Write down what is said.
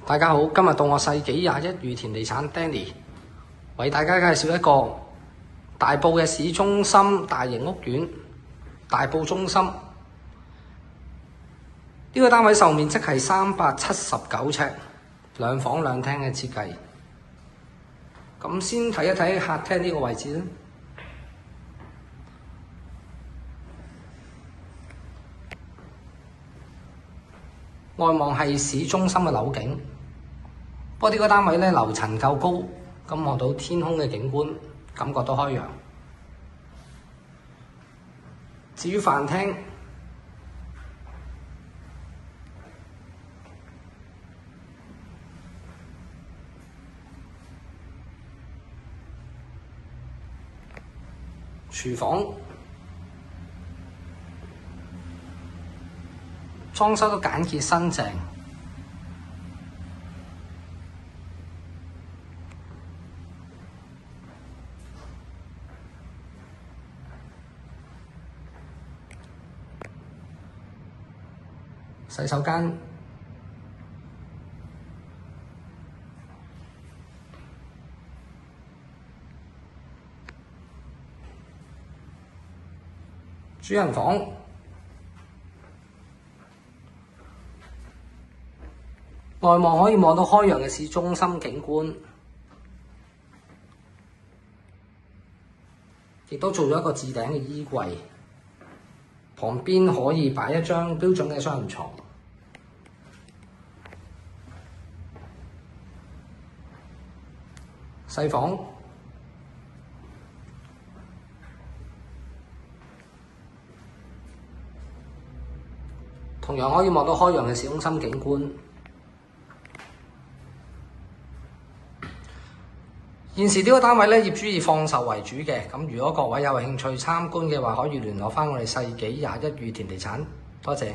大家好，今日到我世紀21裕田地產 Danny 為大家介紹一個大埔嘅市中心大型屋苑大埔中心。呢個單位售面積係379尺，2房2廳嘅設計。咁先睇一睇客廳呢個位置啦。外望係市中心嘅樓景，不過呢個單位咧樓層夠高，咁望到天空嘅景觀，感覺到開揚。至於飯廳，廚房裝修都簡潔新淨，洗手間主人房。外望可以望到開揚嘅市中心景觀，亦都做咗一個置頂嘅衣櫃，旁邊可以擺一張標準嘅雙人床。細房同樣可以望到開揚嘅市中心景觀。現時呢個單位咧，業主以放售為主嘅。咁如果各位有興趣參觀嘅話，可以聯絡返我哋世紀21裕田地產。多謝。